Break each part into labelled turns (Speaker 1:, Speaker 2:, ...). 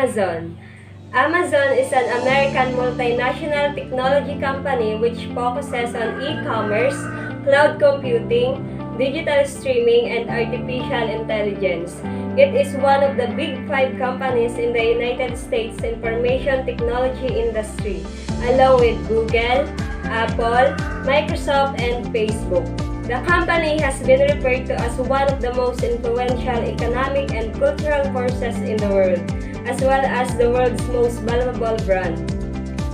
Speaker 1: Amazon. Amazon is an American multinational technology company which focuses on e-commerce, cloud computing, digital streaming, and artificial intelligence. It is one of the big 5 companies in the United States information technology industry, along with Google, Apple, Microsoft, and Facebook. The company has been referred to as one of the most influential economic and cultural forces in the world, as well as the world's most valuable brand.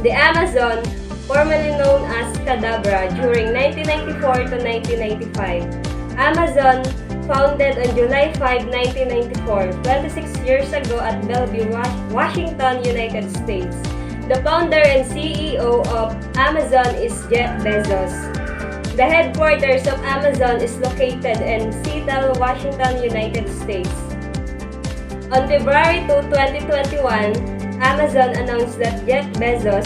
Speaker 1: The Amazon, formerly known as Cadabra, during 1994 to 1995. Amazon, founded on July 5, 1994, 26 years ago at Bellevue, Washington, United States. The founder and CEO of Amazon is Jeff Bezos. The headquarters of Amazon is located in Seattle, Washington, United States. On February 2, 2021, Amazon announced that Jeff Bezos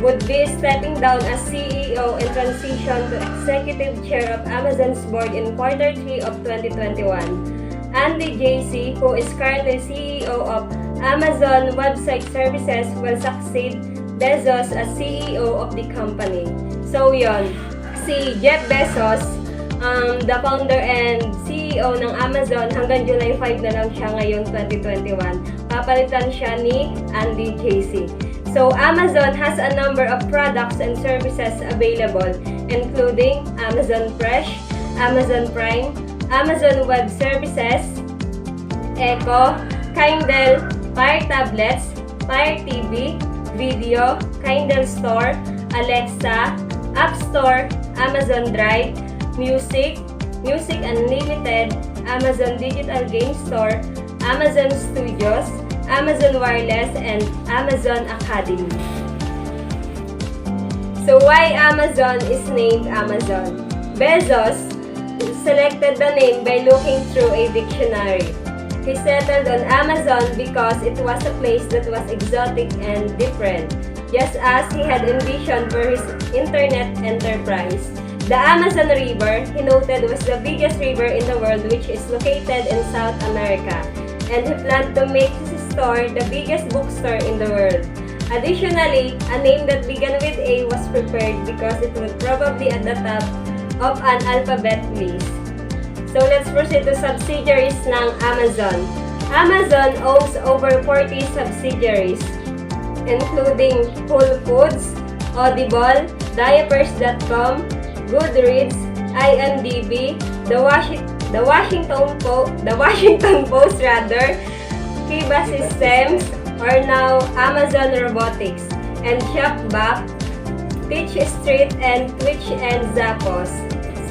Speaker 1: would be stepping down as CEO and transition to executive chair of Amazon's board in Q3 of 2021. Jassy, who is currently CEO of Amazon Web Services, will succeed Bezos as CEO of the company. So yon, si Jeff Bezos, the founder and CEO ng Amazon, hanggang July 5 na lang siya ngayong 2021. Papalitan siya ni Jassy. So, Amazon has a number of products and services available, including Amazon Fresh, Amazon Prime, Amazon Web Services, Echo, Kindle, Fire Tablets, Fire TV, Video, Kindle Store, Alexa, App Store, Amazon Drive, Music, Music Unlimited, Amazon Digital Game Store, Amazon Studios, Amazon Wireless, and Amazon Academy. So why Amazon is named Amazon? Bezos selected the name by looking through a dictionary. He settled on Amazon because it was a place that was exotic and different, just as he had envisioned for his internet enterprise. The Amazon River, he noted, was the biggest river in the world, which is located in South America, and he planned to make his store the biggest bookstore in the world. Additionally, a name that began with A was prepared because it would probably at the top of an alphabet list. So let's proceed to subsidiaries ng Amazon. Amazon owns over 40 subsidiaries, including Whole Foods, Audible, Diapers.com, Goodreads, IMDb, The Washington Post, Kiba Systems, or now Amazon Robotics, and Shopback, Teach Street, and Twitch and Zappos.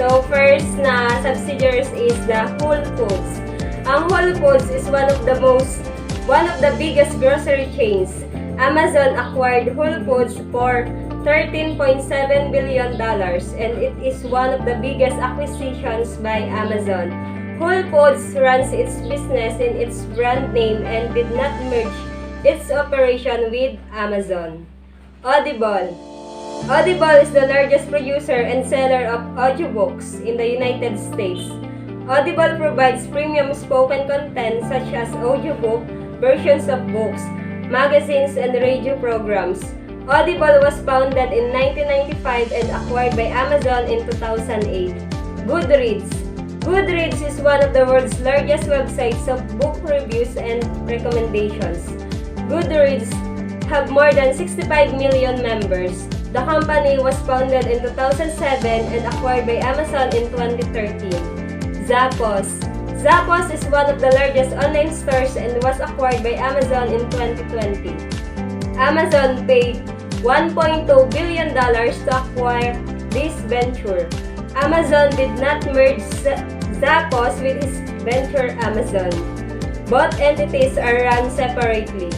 Speaker 1: So first na subsidiaries is the Whole Foods. Ang Whole Foods is one of the biggest grocery chains. Amazon acquired Whole Foods for $13.7 billion, and it is one of the biggest acquisitions by Amazon. Whole Foods runs its business in its brand name and did not merge its operation with Amazon. Audible. Audible is the largest producer and seller of audiobooks in the United States. Audible provides premium spoken content such as audiobook, versions of books, magazines, and radio programs. Audible was founded in 1995 and acquired by Amazon in 2008. Goodreads. Goodreads is one of the world's largest websites of book reviews and recommendations. Goodreads have more than 65 million members. The company was founded in 2007 and acquired by Amazon in 2013. Zappos. Zappos is one of the largest online stores and was acquired by Amazon in 2020. Amazon paid $1.2 billion to acquire this venture. Amazon did not merge Zappos with his venture Amazon. Both entities are run separately.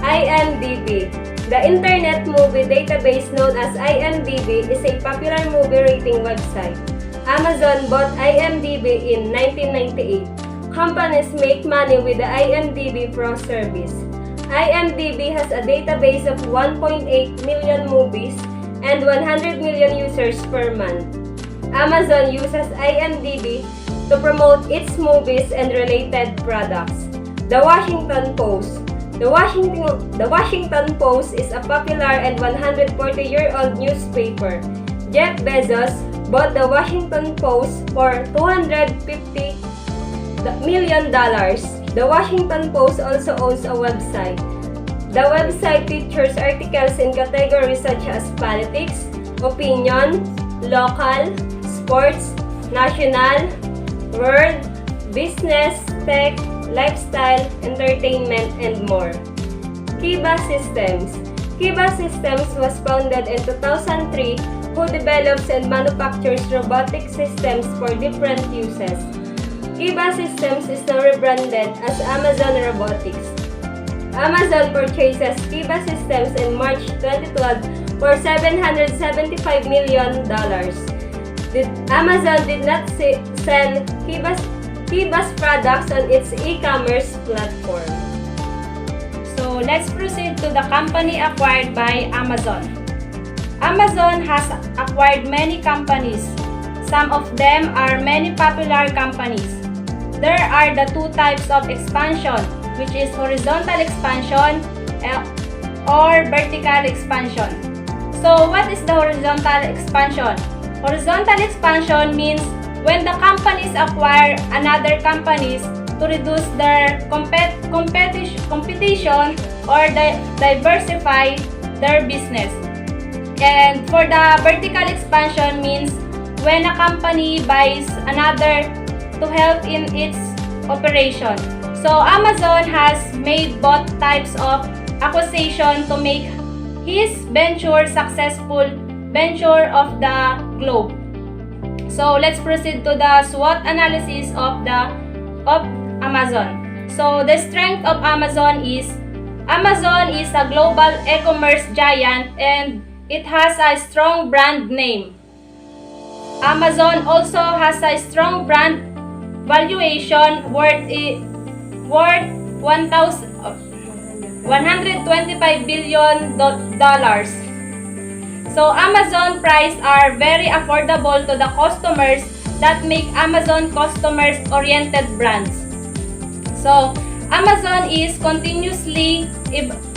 Speaker 1: IMDb. The Internet Movie Database known as IMDb is a popular movie rating website. Amazon bought IMDb in 1998. Companies make money with the IMDb Pro service. IMDb has a database of 1.8 million movies and 100 million users per month. Amazon uses IMDb to promote its movies and related products. The Washington Post. The Washington Post is a popular and 140-year-old newspaper. Jeff Bezos bought the Washington Post for $250 million. The Washington Post also owns a website. The website features articles in categories such as politics, opinion, local, sports, national, world, business, tech, lifestyle, entertainment, and more. Kiba Systems. Kiba Systems was founded in 2003, who develops and manufactures robotic systems for different uses. Kiba Systems is now rebranded as Amazon Robotics. Amazon purchases Kiba Systems in March 2012 for $775 million. Amazon did not sell Kiba's products on its e-commerce platform.
Speaker 2: So let's proceed to the company acquired by Amazon. Amazon has acquired many companies. Some of them are many popular companies. There are the two types of expansion, which is horizontal expansion or vertical expansion. So what is the horizontal expansion? Horizontal expansion means when the companies acquire another companies to reduce their competition or diversify their business. And for the vertical expansion means when a company buys another to help in its operation. So Amazon has made both types of acquisition to make his venture successful venture of the globe. So let's proceed to the SWOT analysis of Amazon. So the strength of Amazon is a global e-commerce giant and it has a strong brand name. Amazon also has a strong brand valuation worth $125 billion. So Amazon prices are very affordable to the customers that make Amazon customers-oriented brands. So Amazon is continuously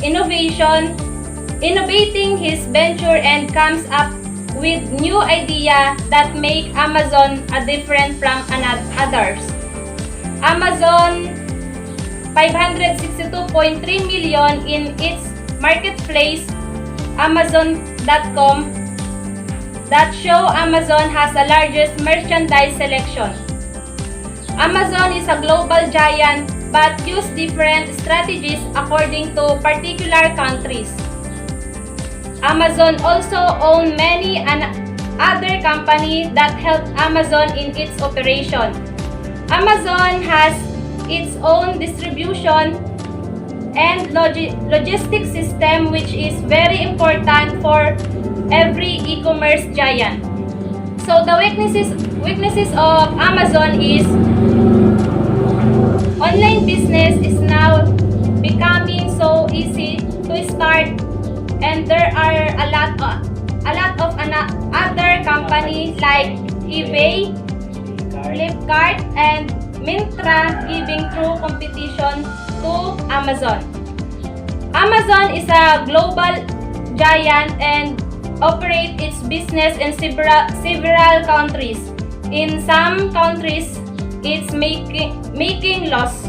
Speaker 2: innovating his venture and comes up with new ideas that make Amazon different from others. Amazon 562.3 million in its marketplace Amazon.com that show Amazon has the largest merchandise selection. Amazon is a global giant but use different strategies according to particular countries. Amazon also owns many other companies that help Amazon in its operation. Amazon has its own distribution and logistics system, which is very important for every e-commerce giant. So the weaknesses of Amazon is online business is now becoming so easy to start, and there are a lot of other companies like eBay, Flipkart, and Myntra giving true competition to Amazon. Amazon is a global giant and operates its business in several countries. In some countries, it's making loss.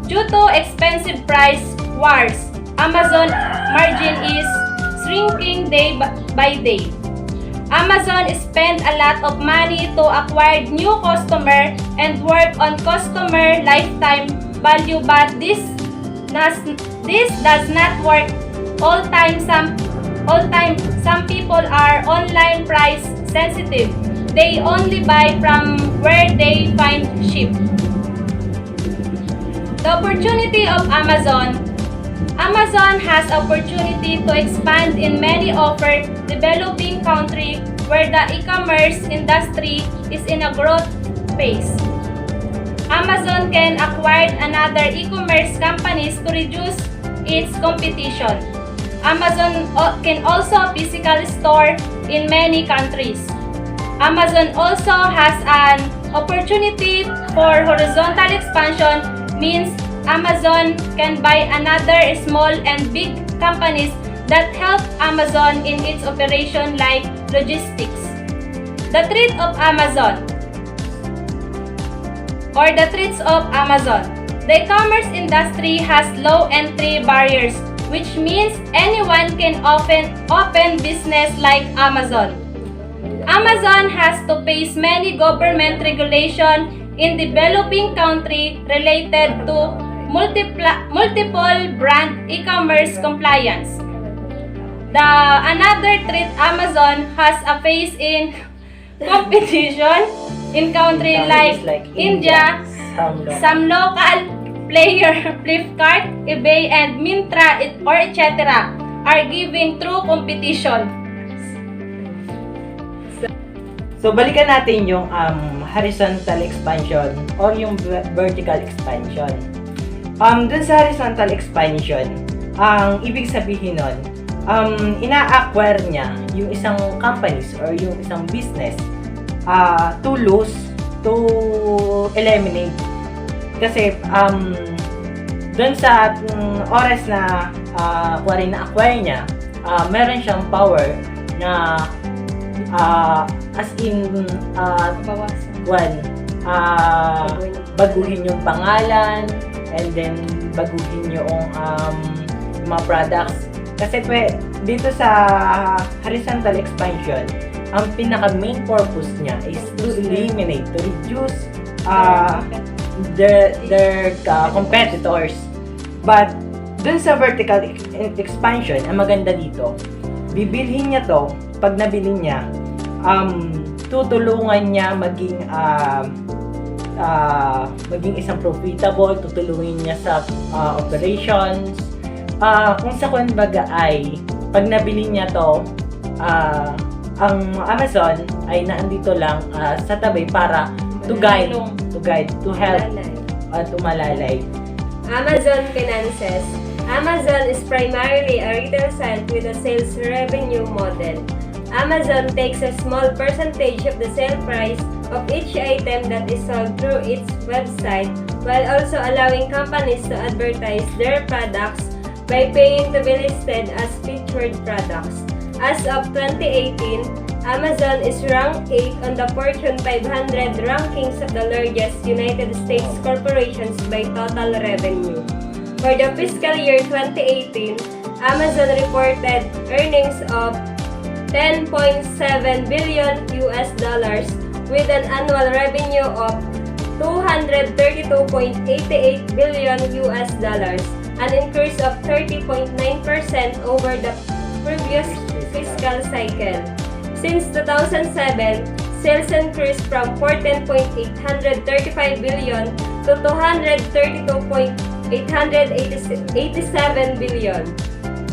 Speaker 2: Due to expensive price wars, Amazon margin is shrinking day by day. Amazon spend a lot of money to acquire new customer and work on customer lifetime value, but this does not work all time. Some people are online price sensitive. They only buy from where they find cheap. The opportunity of Amazon has opportunity to expand in many other developing countries where the e-commerce industry is in a growth phase. Amazon can acquire another e-commerce companies to reduce its competition. Amazon can also physical store in many countries. Amazon also has an opportunity for horizontal expansion, means Amazon can buy another small and big companies that help Amazon in its operation like logistics. The threat of Amazon or the threats of Amazon. The e-commerce industry has low entry barriers, which means anyone can open business like Amazon. Amazon has to face many government regulation in developing countries related to multiple brand e-commerce compliance. Another threat Amazon has a face in competition in countries like India. Some local player, Flipkart, eBay, and Myntra, etc. are giving true competition.
Speaker 3: So, balikan natin yung horizontal expansion or yung vertical expansion. Dun sa horizontal expansion, ang ibig sabihin nun, ina-acquire niya yung isang companies or yung isang business to lose, to eliminate. Kasi, dun sa oras na na-acquire niya, meron siyang power na as in baguhin yung pangalan and then baguhin yung mga products. Kasi dito sa horizontal expansion, ang pinaka main purpose niya is to eliminate, to reduce their competitors. But dun sa vertical expansion, ang maganda dito, bibilhin niya to. Pag nabili niya, tutulungan niya maging isang profitable, tutulungan niya sa operations. Kung sa kumbaga ay, pag nabili niya to, ang Amazon ay naandito lang sa tabi para to guide, to help, tumalalay.
Speaker 1: Amazon Finances. Amazon is primarily a retail site with a sales revenue model. Amazon takes a small percentage of the sale price of each item that is sold through its website, while also allowing companies to advertise their products by paying to be listed as featured products. As of 2018, Amazon is ranked 8 on the Fortune 500 rankings of the largest United States corporations by total revenue. For the fiscal year 2018, Amazon reported earnings of $10.7 billion with an annual revenue of $232.88 billion, an increase of 30.9% over the previous fiscal cycle. Since 2007, sales increased from $14.835 billion to $232.887 billion,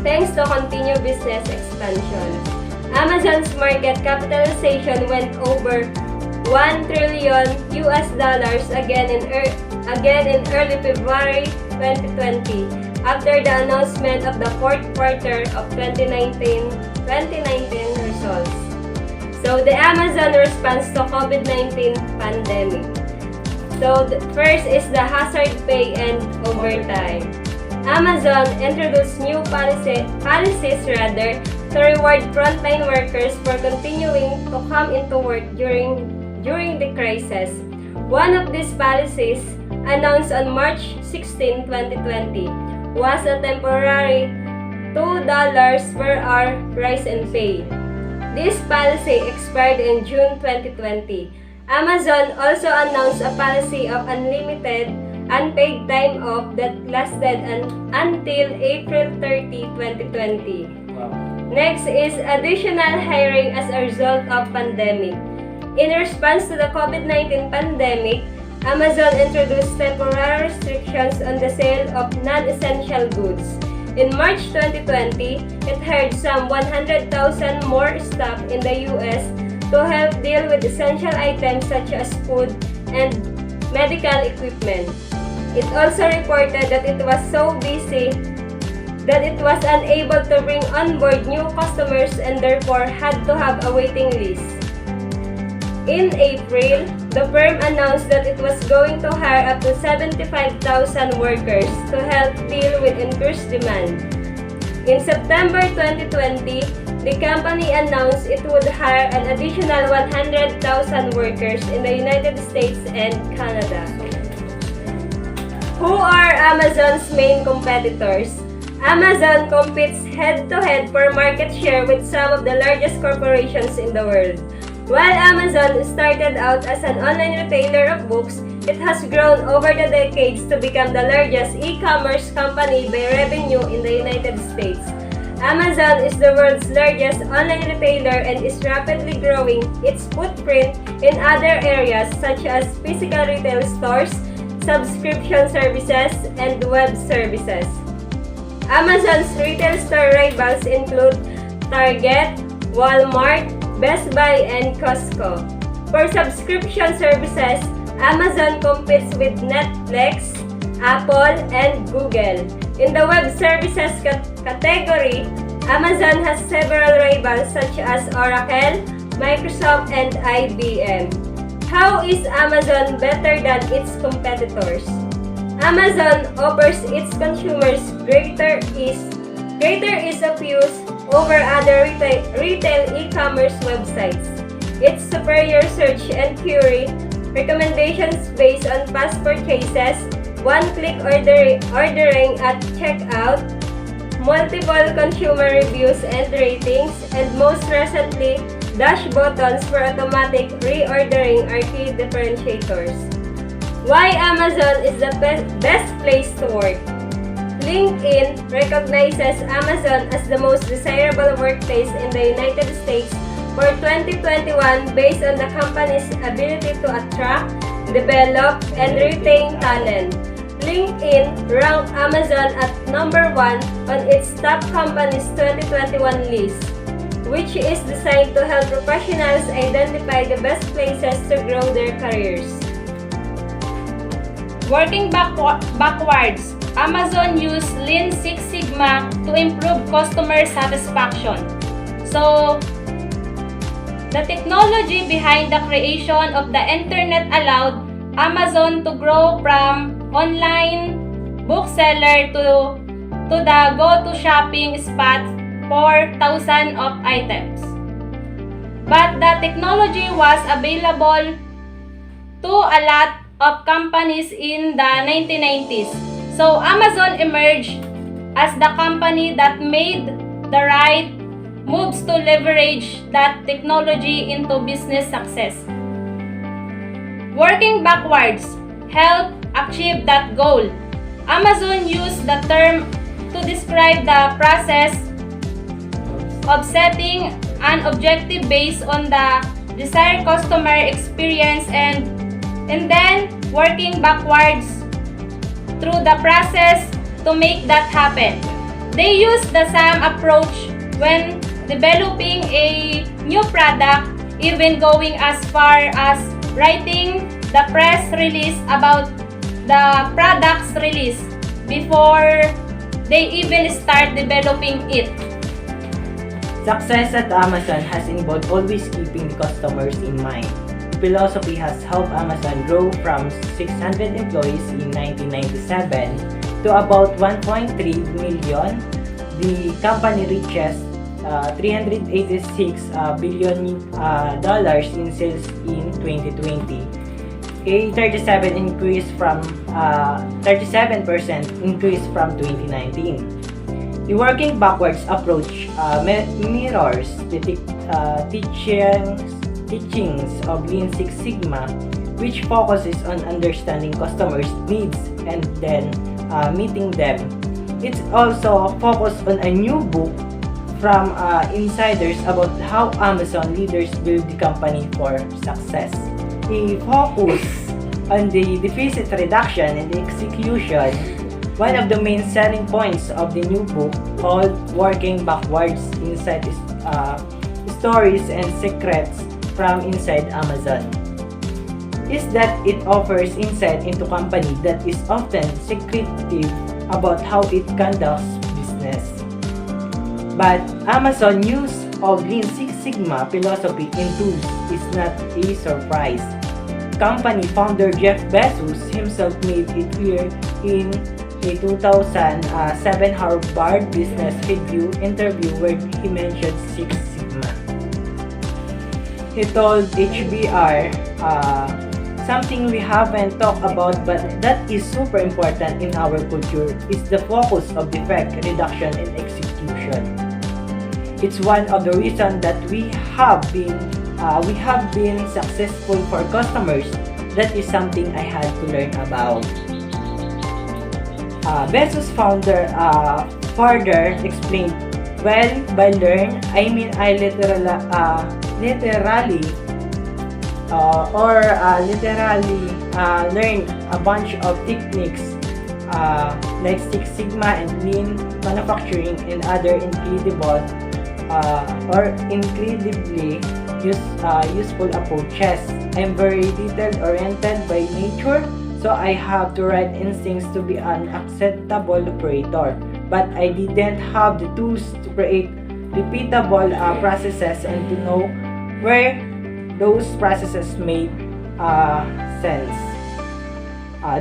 Speaker 1: thanks to continued business expansion. Amazon's market capitalization went over $1 trillion again in early February 2020 after the announcement of the fourth quarter of 2019 results. So the Amazon response to COVID-19 pandemic. So the first is the hazard pay and overtime. Amazon introduced new policies to reward frontline workers for continuing to come into work during the crisis. One of these policies, announced on March 16, 2020, was a temporary $2 per hour rise in pay. This policy expired in June 2020. Amazon also announced a policy of unlimited unpaid time off that lasted until April 30, 2020.
Speaker 3: Wow.
Speaker 1: Next is additional hiring as a result of pandemic. In response to the COVID-19 pandemic, Amazon introduced temporary restrictions on the sale of non-essential goods. In March 2020, it hired some 100,000 more staff in the US to help deal with essential items such as food and medical equipment. It also reported that it was so busy that it was unable to bring on board new customers and therefore had to have a waiting list. In April, the firm announced that it was going to hire up to 75,000 workers to help deal with increased demand. In September 2020, the company announced it would hire an additional 100,000 workers in the United States and Canada. Who are Amazon's main competitors? Amazon competes head-to-head for market share with some of the largest corporations in the world. While Amazon started out as an online retailer of books, it has grown over the decades to become the largest e-commerce company by revenue in the United States. Amazon is the world's largest online retailer and is rapidly growing its footprint in other areas such as physical retail stores, subscription services, and web services. Amazon's retail store rivals include Target, Walmart, Best Buy, and Costco. For subscription services, Amazon competes with Netflix, Apple, and Google. In the web services category, Amazon has several rivals such as Oracle, Microsoft, and IBM. How is Amazon better than its competitors? Amazon offers its consumers greater ease of use over other retail e-commerce websites. Its superior search and query, recommendations based on past purchases, one-click ordering at checkout, multiple consumer reviews and ratings, and most recently, dash buttons for automatic reordering are key differentiators. Why Amazon is the best place to work? LinkedIn recognizes Amazon as the most desirable workplace in the United States for 2021 based on the company's ability to attract, develop, and retain talent. LinkedIn ranked Amazon at number 1 on its top companies 2021 list, which is designed to help professionals identify the best places to grow their careers.
Speaker 2: Working backwards, Amazon used Lean Six Sigma to improve customer satisfaction. So, the technology behind the creation of the internet allowed Amazon to grow from online bookseller to the go-to shopping spot for thousands of items. But the technology was available to a lot of companies in the 1990s. So Amazon emerged as the company that made the right moves to leverage that technology into business success. Working backwards helped achieve that goal. Amazon used the term to describe the process of setting an objective based on the desired customer experience and then working backwards through the process to make that happen. They use the same approach when developing a new product, even going as far as writing the press release about the product's release before they even start developing it.
Speaker 3: Success at Amazon has involved always keeping the customers in mind. The philosophy has helped Amazon grow from 600 employees in 1997 to about 1.3 million. The company reaches $386 billion in sales in 2020, a 37% increase from 2019. The working backwards approach mirrors the teachings of Lean Six Sigma, which focuses on understanding customers' needs and then meeting them. It's also focused on a new book from insiders about how Amazon leaders build the company for success. A focus on the deficit reduction and execution, one of the main selling points of the new book, called Working Backwards: Inside Stories and Secrets from Inside Amazon, is that it offers insight into a company that is often secretive about how it conducts business. But Amazon's use of Lean Six Sigma philosophy in tools is not a surprise. Company founder Jeff Bezos himself made it clear in a 2007 Harvard Business Review interview where he mentioned Six Sigma. He told HBR, something we haven't talked about but that is super important in our culture is the focus of defect reduction and execution. It's one of the reasons that we have been successful for customers. That is something I had to learn about. Bezos founder further explained, well, by learn, I mean I literally learn a bunch of techniques like Six Sigma and Lean manufacturing and other incredibly useful approaches. I'm very detail-oriented by nature, so I have the right instincts to be an acceptable operator. But I didn't have the tools to create repeatable processes and to know where those processes made sense.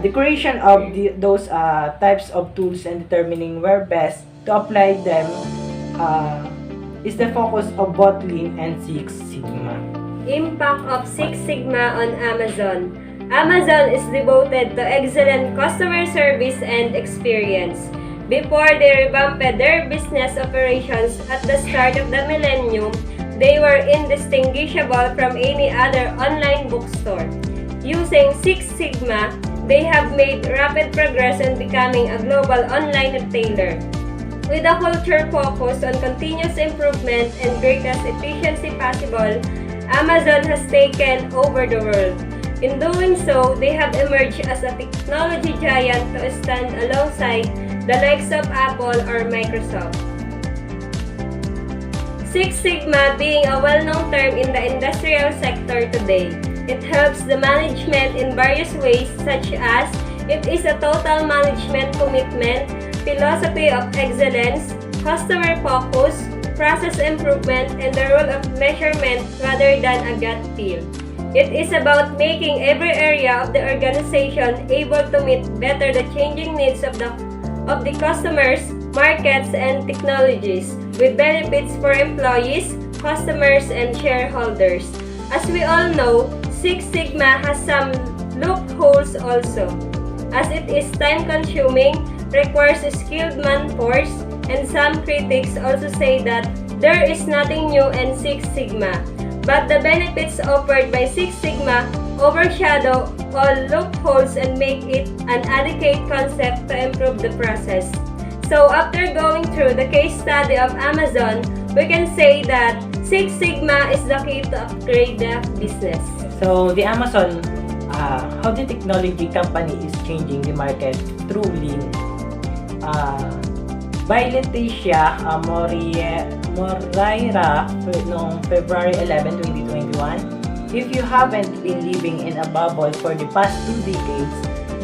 Speaker 3: The creation of those types of tools and determining where best to apply them is the focus of both Lean and Six Sigma.
Speaker 1: Impact of Six Sigma on Amazon. Amazon is devoted to excellent customer service and experience. Before they revamped their business operations at the start of the millennium, they were indistinguishable from any other online bookstore. Using Six Sigma, they have made rapid progress in becoming a global online retailer. With a culture focused on continuous improvement and greatest efficiency possible, Amazon has taken over the world. In doing so, they have emerged as a technology giant to stand alongside the likes of Apple or Microsoft. Six Sigma being a well-known term in the industrial sector today, it helps the management in various ways such as it is a total management commitment, philosophy of excellence, customer focus, process improvement, and the role of measurement rather than a gut feel. It is about making every area of the organization able to meet better the changing needs of the customers, markets, and technologies, with benefits for employees, customers, and shareholders. As we all know, Six Sigma has some loopholes also, as it is time-consuming, requires a skilled manforce, and some critics also say that there is nothing new in Six Sigma. But the benefits offered by Six Sigma overshadow all loopholes and make it an adequate concept to improve the process. So after going through the case study of Amazon, we can say that Six Sigma is the key to upgrade the business.
Speaker 3: So the Amazon, how the technology company is changing the market through Lean. By Leticia Moreira noong February 11, 2021. If you haven't been living in a bubble for the past 2 decades,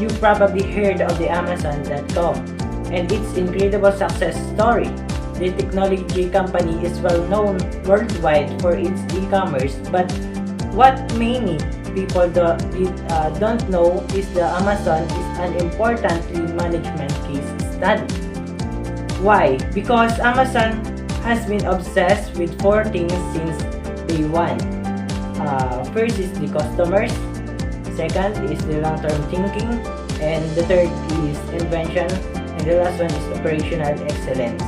Speaker 3: you probably heard of the Amazon.com and its incredible success story. The technology company is well known worldwide for its e-commerce, but what many people don't know is the Amazon is an important lean management case study. Why? Because Amazon has been obsessed with 4 things since day 1. First is the customers, second is the long-term thinking, and the third is invention, and the last one is operational excellence.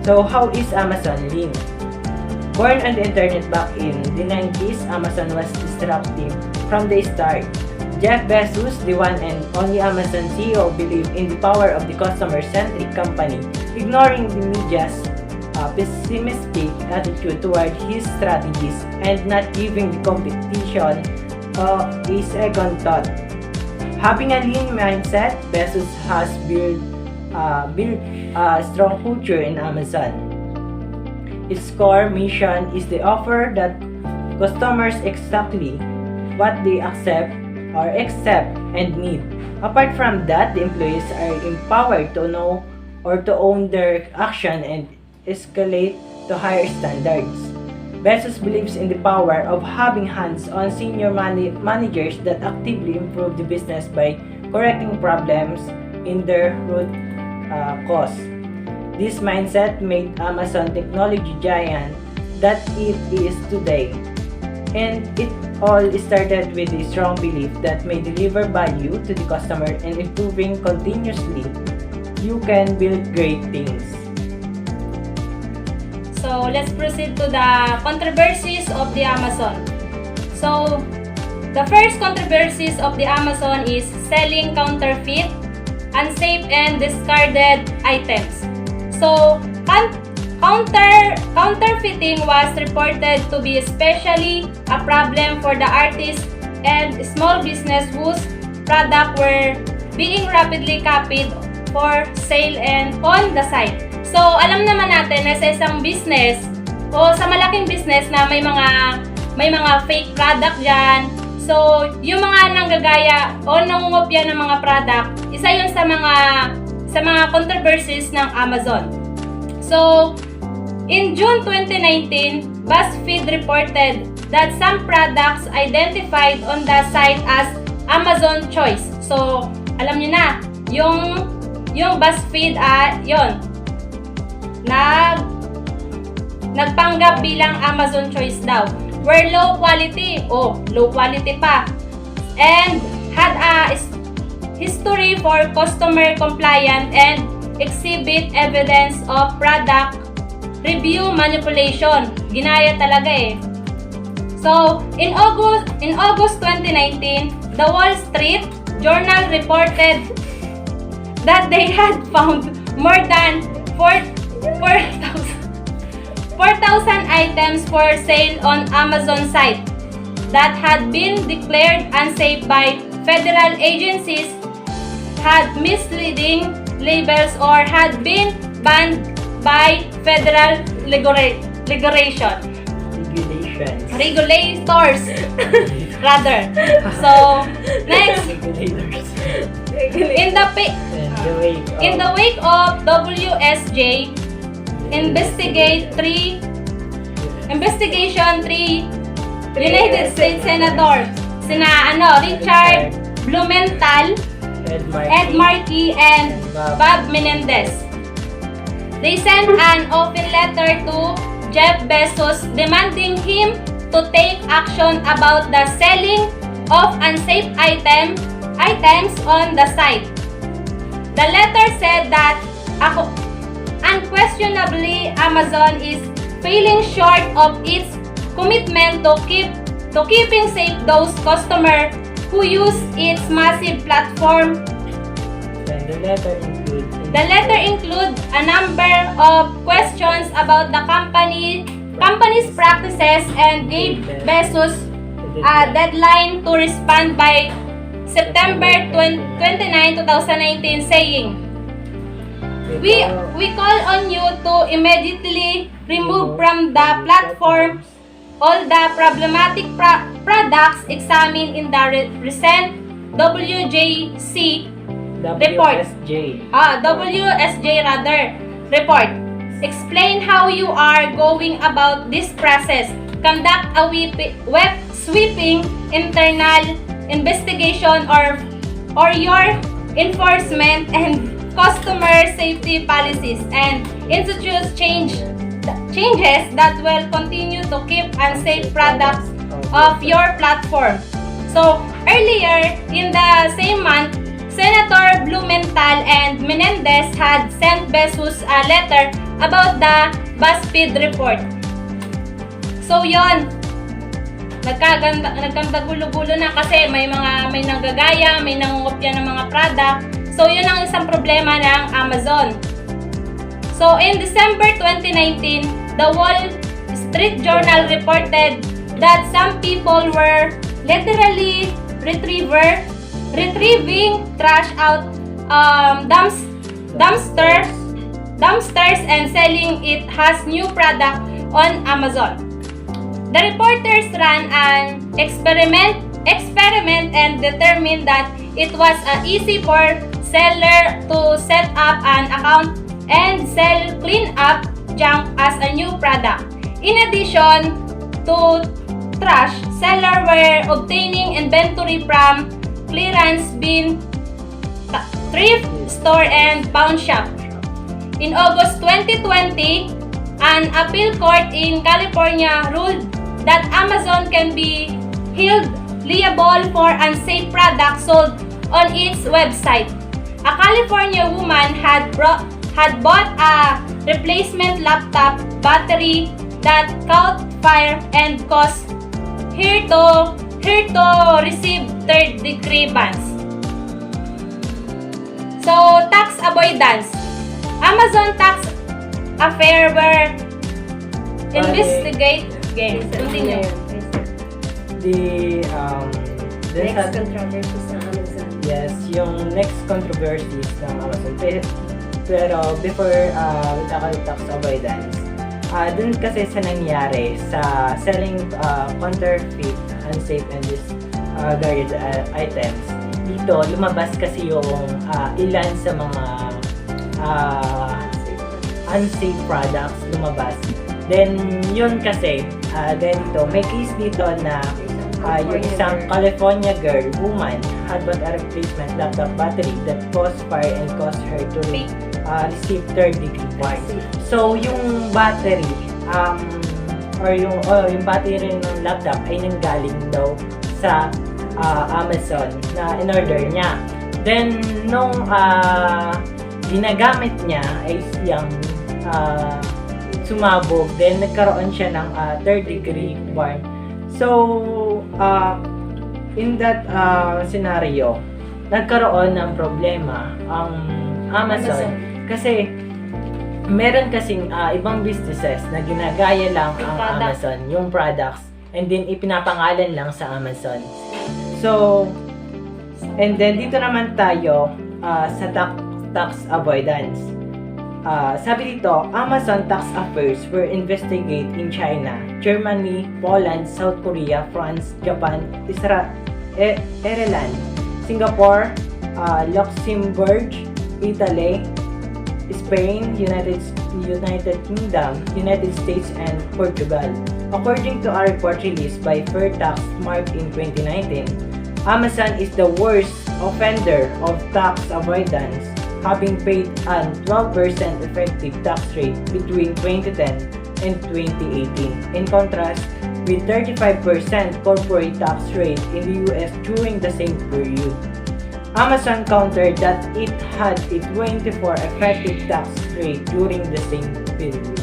Speaker 3: So how is Amazon lean? Born on the internet back in the 90s, Amazon was disruptive from the start. Jeff Bezos, the one and only Amazon CEO, believed in the power of the customer-centric company, ignoring the media's pessimistic attitude toward his strategies and not giving the competition a second thought. Having a lean mindset, Bezos has built a strong culture in Amazon. Its core mission is to offer that customers exactly what they accept and need. Apart from that, the employees are empowered to know or to own their action and escalate to higher standards. Bezos believes in the power of having hands-on senior managers that actively improve the business by correcting problems in their root cause. This mindset made Amazon technology giant that it is today. And it all started with a strong belief that may deliver value to the customer and improving continuously. You can build great things.
Speaker 2: So, let's proceed to the controversies of the Amazon. So, the first controversies of the Amazon is selling counterfeit, unsafe, and discarded items. So, counterfeiting was reported to be especially a problem for the artists and small business whose products were being rapidly copied for sale and on the site. So, alam naman natin na sa isang business o sa malaking business na may mga fake product dyan. So, yung mga nanggagaya o nangungopya ng mga product, isa yun sa mga controversies ng Amazon. So, in June 2019, BuzzFeed reported that some products identified on the site as Amazon Choice. So, alam nyo na, yung BuzzFeed, nagpanggap bilang Amazon Choice daw, were low quality pa, and had a history for customer compliant and exhibit evidence of product review manipulation. Ginaya talaga eh. So, in August 2019, the Wall Street Journal reported that they had found more than 4,000 items for sale on Amazon site that had been declared unsafe by federal agencies, had misleading labels, or had been banned by federal regulators rather. So, next, in the wake of WSJ investigation, three United States Senators, Richard Blumenthal, Ed Markey, and Bob Menendez. They sent an open letter to Jeff Bezos demanding him to take action about the selling of unsafe items on the site. The letter said that unquestionably Amazon is falling short of its commitment to keeping safe those customers who use its massive platform.
Speaker 3: The
Speaker 2: letter includes a number of questions about the company's practices and gave Bezos a deadline to respond by September 29, 2019, saying, We call on you to immediately remove from the platform all the problematic products examined in the recent WSJ report. Explain how you are going about this process. Conduct a web sweeping internal investigation or your enforcement and customer safety policies, and introduce changes that will continue to keep unsafe products off your platform. So, earlier in the same month, Senator Blumenthal and Menendez had sent Bezos a letter about the BuzzFeed report. So yon, nagkagagulo-gulo na kasi may nanggagaya, may nangungopya ng mga product. So yun ang isang problema ng Amazon. So in December 2019, the Wall Street Journal reported that some people were literally retrieving trash out dumpsters and selling it as new product on Amazon. The reporters ran an experiment and determined that it was easy for seller to set up an account and sell clean up junk as a new product. In addition to trash, sellers were obtaining inventory from clearance bin, thrift store and pawn shop. In August 2020, an appeal court in California ruled that Amazon can be held liable for unsafe products sold on its website. A California woman had bought a replacement laptop battery that caught fire and caused her to receive third-degree bans. So, tax avoidance. Amazon tax affair were investigate. Okay, continue.
Speaker 3: The
Speaker 1: Next controversies ng Amazon.
Speaker 3: Yes, yung next controversies ng Amazon. Pero before we tackle tax avoidance, dun kasi sa nangyari sa selling counterfeit, unsafe and discarded items. Dito, lumabas kasi yung ilan sa mga unsafe products lumabas. Then, yun kasi, dito, may case dito na yung isang California woman had bought a replacement laptop battery that caused fire and caused her to receive third-degree burn. So, yung battery, yung battery ng laptop ay nanggaling daw sa Amazon na in-order niya. Then, nung ginagamit niya ay siyang sumabog, then nagkaroon siya ng third-degree burn. So, in that scenario, nagkaroon ng problema ang Amazon. Kasi, meron kasing ibang businesses na ginagaya lang ang Amazon, yung products, and then ipinapangalan lang sa Amazon. So, and then dito naman tayo sa tax avoidance. Sabi dito, Amazon tax affairs were investigated in China, Germany, Poland, South Korea, France, Japan, Ireland, Singapore, Luxembourg, Italy, Spain, United Kingdom, United States, and Portugal. According to a report released by Fairtax Mark in 2019, Amazon is the worst offender of tax avoidance, having paid a 12% effective tax rate between 2010 and 2018, in contrast with 35% corporate tax rate in the US during the same period. Amazon countered that it had a 24% effective tax rate during the same period.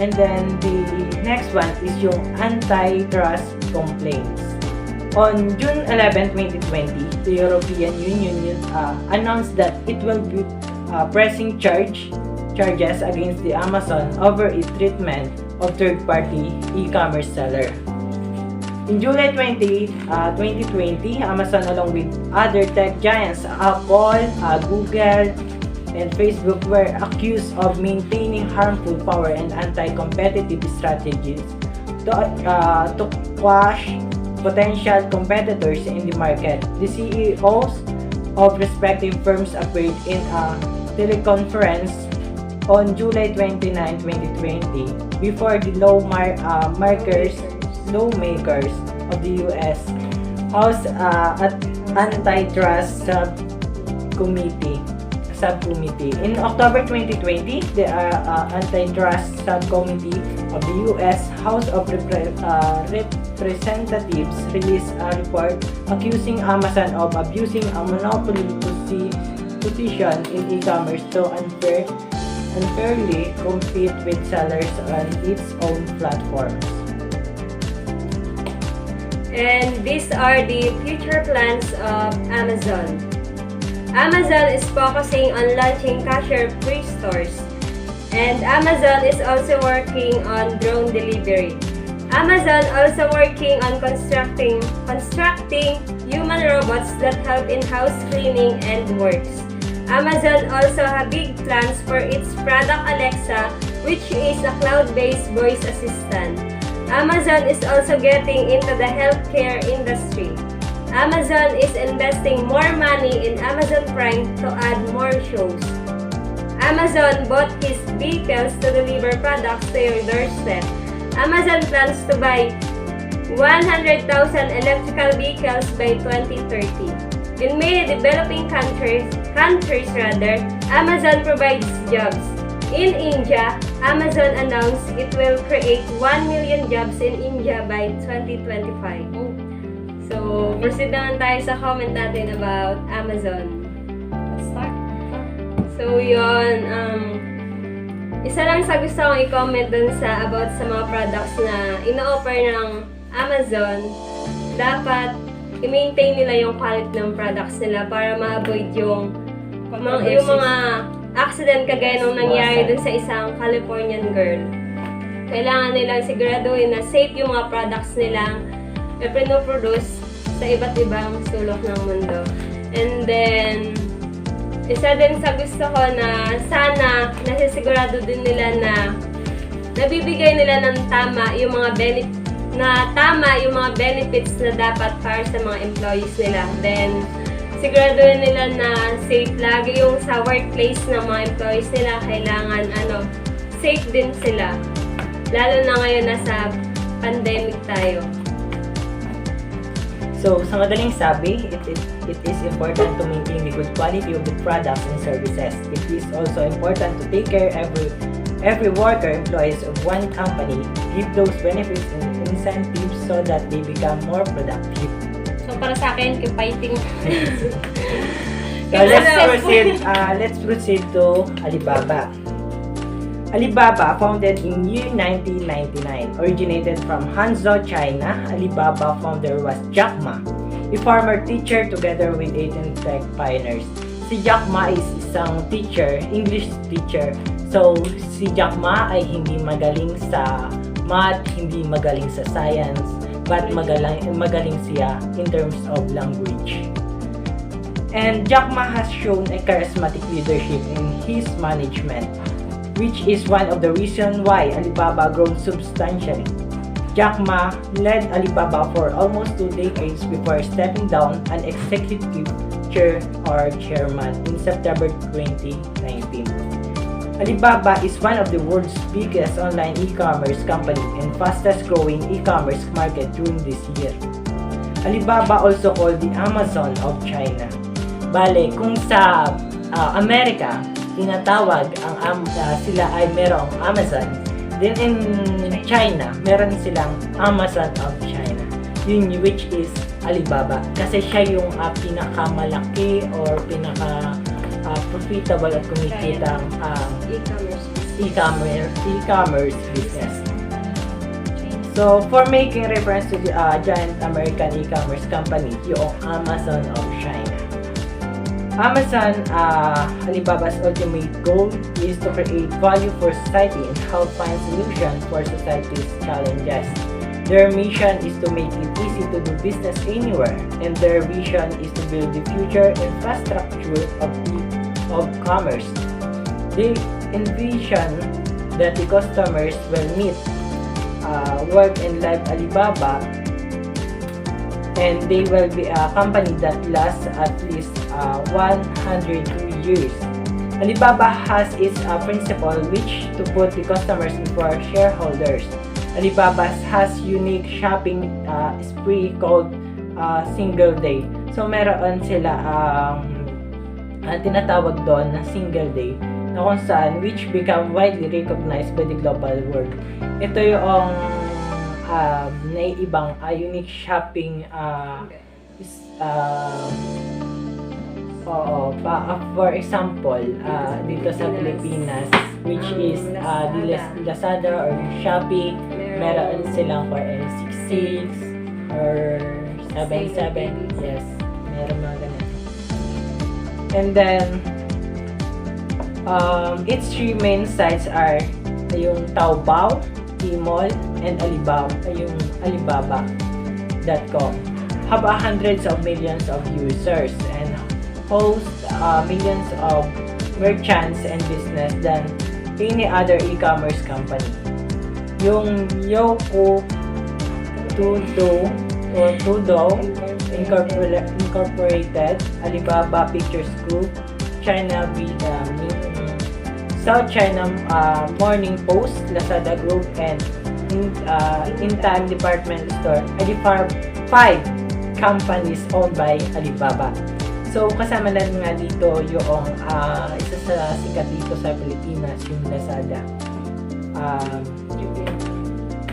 Speaker 3: And then the next one is yung antitrust complaints. On June 11, 2020, the European Union announced that it will be pressing charges against the Amazon over its treatment of third-party e-commerce seller. In July 2020, Amazon along with other tech giants Apple, Google, and Facebook were accused of maintaining harmful power and anti-competitive strategies to quash potential competitors in the market. The CEOs of respective firms appeared in a teleconference on July 29, 2020 before the lawmakers of the U.S. House Antitrust Subcommittee. In October 2020, the Antitrust Subcommittee of the U.S. House of Representatives released a report accusing Amazon of abusing a monopoly position in e-commerce to unfair unfairly compete with sellers on its own platforms.
Speaker 1: And these are the future plans of Amazon. Amazon is focusing on launching cashier-free stores. And Amazon is also working on drone delivery. Amazon also working on constructing human robots that help in house cleaning and works. Amazon also have big plans for its product Alexa, which is a cloud-based voice assistant. Amazon is also getting into the healthcare industry. Amazon is investing more money in Amazon Prime to add more shows. Amazon bought his vehicles to deliver products to your doorstep. Amazon plans to buy 100,000 electrical vehicles by 2030. In many developing countries, Amazon provides jobs. In India, Amazon announced it will create 1 million jobs in India by 2025. So, proceed naman tayo sa comment natin about Amazon.
Speaker 2: Let's start.
Speaker 1: So, yun. Isa lang sa gusto kong i-comment dun about sa mga products na ino-offer ng Amazon. Dapat i-maintain nila yung quality ng products nila para ma-avoid yung mga accident kagaya nung nangyari dun sa isang Californian girl. Kailangan nilang siguraduhin na safe yung mga products nilang pinoproduce sa iba't ibang sulok ng mundo. And then, isa din sa gusto ko na sana nasisigurado din nila na nabibigay nila ng tama yung mga benefits na dapat para sa mga employees nila. Then, siguraduhin nila na safe lagi yung sa workplace ng mga employees nila. Kailangan safe din sila. Lalo na ngayon nasa pandemic tayo.
Speaker 3: So, sa madaling sabi, it is important to maintain the good quality of the products and services. It is also important to take care every worker, employees of one company, give those benefits and incentives so that they become more productive.
Speaker 2: So, para sa akin, keep fighting.
Speaker 3: So, let's proceed to Alibaba. Alibaba, founded in year 1999, originated from Hangzhou, China. Alibaba founder was Jack Ma, a former teacher together with 18 tech pioneers. Si Jack Ma is isang teacher, English teacher. So, si Jack Ma ay hindi magaling sa math, hindi magaling sa science, but magaling siya in terms of language. And Jack Ma has shown a charismatic leadership in his management, which is one of the reasons why Alibaba grown substantially. Jack Ma led Alibaba for almost 2 decades before stepping down an executive chair or chairman in September 2019. Alibaba is one of the world's biggest online e-commerce company and fastest growing e-commerce market during this year. Alibaba also called the Amazon of China. Bale, kung sa Amerika, tinatawag sila ay merong Amazon, then in China, meron silang Amazon of China. Yun which is Alibaba. Kasi siya yung pinakamalaki or profitable at kumikitang e-commerce business. So, for making reference to the giant American e-commerce company, yung Amazon of China. Alibaba's ultimate goal is to create value for society and help find solutions for society's challenges. Their mission is to make it easy to do business anywhere, and their vision is to build the future infrastructure of commerce. They envision that the customers will meet, work and live Alibaba, and they will be a company that lasts at least 102 years. Alibaba has its principle which to put the customers before shareholders. Alibaba has unique shopping spree called single day. So meron sila tinatawag doon na single day na kung saan which become widely recognized by the global world. Ito yung naiibang unique shopping For example, dito sa Pilipinas, which is Lazada or Shopee, meron silang for N66 or 77. Yes, meron mga ganun. And then, its three main sites are yung Taobao, Tmall, and Alibaba.com. Have hundreds of millions of users and host millions of merchants and business than any other e-commerce company. Yung Youku Tudou Incorporated, Alibaba Pictures Group, South China Morning Post, Lazada Group, and In Time Department Store are the 5 companies owned by Alibaba. So, kasama na nga dito yung isa sa sikat dito sa Pilipinas, yung Lazada.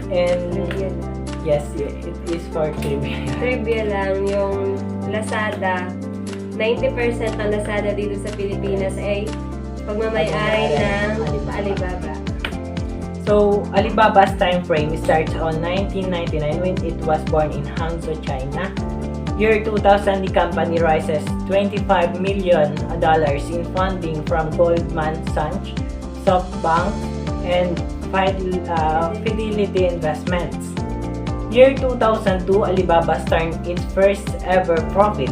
Speaker 3: And yes, it is for trivia.
Speaker 1: Trivia lang, yung Lazada, 90% ng Lazada dito sa Pilipinas ay pagmamayari ng Alibaba.
Speaker 3: So, Alibaba's time frame starts on 1999 when it was born in Hangzhou, China. Year 2000, the company raises $25 million in funding from Goldman Sachs, SoftBank, and Fidelity Investments. Year 2002, Alibaba turned its first ever profit.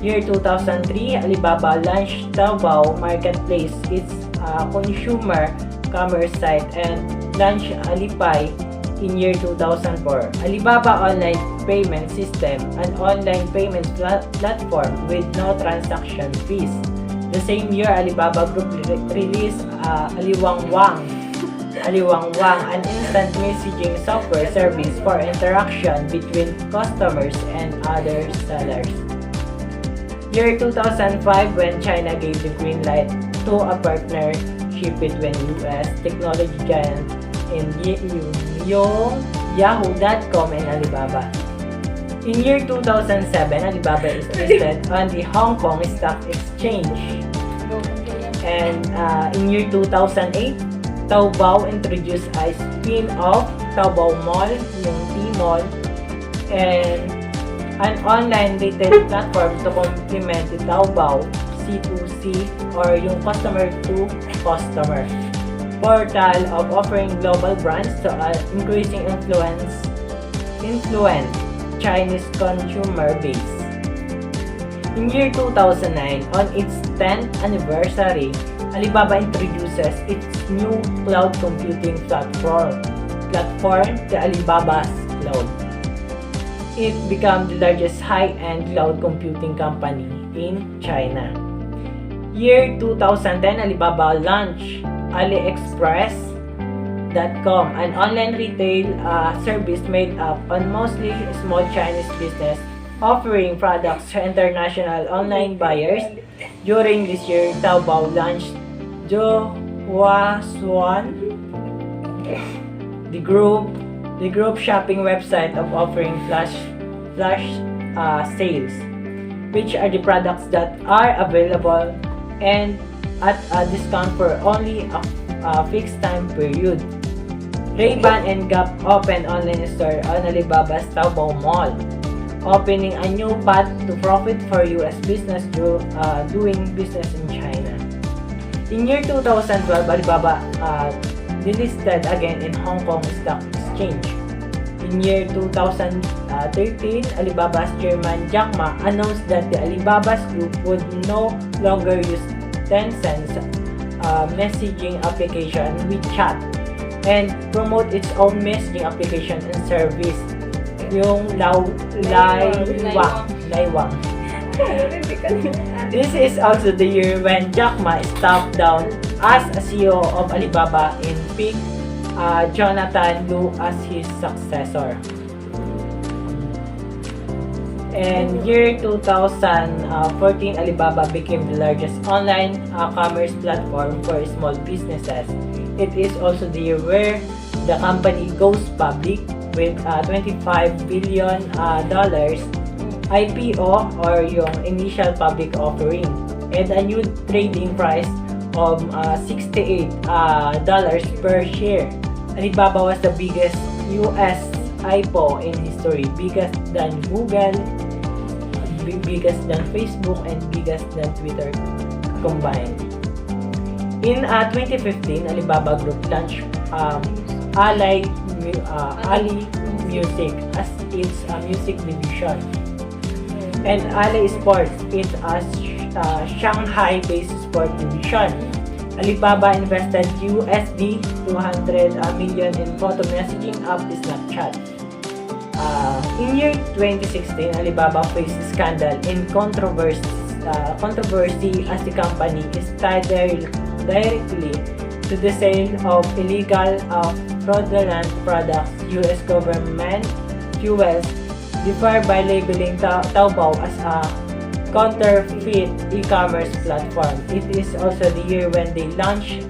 Speaker 3: Year 2003, Alibaba launched Taobao Marketplace, its consumer commerce site, and launched Alipay in year 2004. Alibaba Online Payment System, an online payments platform with no transaction fees. The same year, Alibaba Group released Aliwangwang, an instant messaging software service for interaction between customers and other sellers. Year 2005, when China gave the green light to a partnership between US technology giant and yung Yahoo.com and Alibaba. In year 2007, Alibaba is listed on the Hong Kong Stock Exchange. And in year 2008, Taobao introduced a spin-off Taobao Mall, yung Tmall, and an online retail platform to complement the Taobao C2C or yung customer-to-customer portal of offering global brands to increasing influence Chinese consumer base. In year 2009, on its 10th anniversary, Alibaba introduces its new cloud computing platform, the Alibaba's Cloud. It became the largest high-end cloud computing company in China. Year 2010, Alibaba launched AliExpress.com, an online retail service made up on mostly small Chinese business offering products to international online buyers. During this year, Taobao launched Zhuohuasuan, the group shopping website of offering flash sales, which are the products that are available and at a discount for only a fixed time period. Ray-Ban and Gap opened online store on Alibaba's Taobao Mall, opening a new path to profit for US business doing business in China. In year 2012, Alibaba delisted again in Hong Kong Stock Exchange. In year 2013, Alibaba's chairman Jack Ma announced that the Alibaba's group would no longer use Tencent's messaging application WeChat and promote its own messaging application and service, yung Laiwang. This is also the year when Jack Ma stepped down as a CEO of Alibaba and picked Jonathan Lu as his successor. In year 2014, Alibaba became the largest online commerce platform for small businesses. It is also the year where the company goes public with $25 billion IPO or yung initial public offering, and a new trading price of $68 per share. Alibaba was the biggest US IPO in history, biggest than Google, biggest than Facebook, and biggest than Twitter combined. In 2015, Alibaba Group launched Ali Music as its music division, and Ali Sports its Shanghai-based sport division. Alibaba invested USD 200 million in photo messaging app Snapchat. In year 2016, Alibaba faced scandal and controversy as the company is tied directly to the sale of illegal fraudulent products. US government fuels differ by labeling Taobao as a counterfeit e-commerce platform. It is also the year when they launched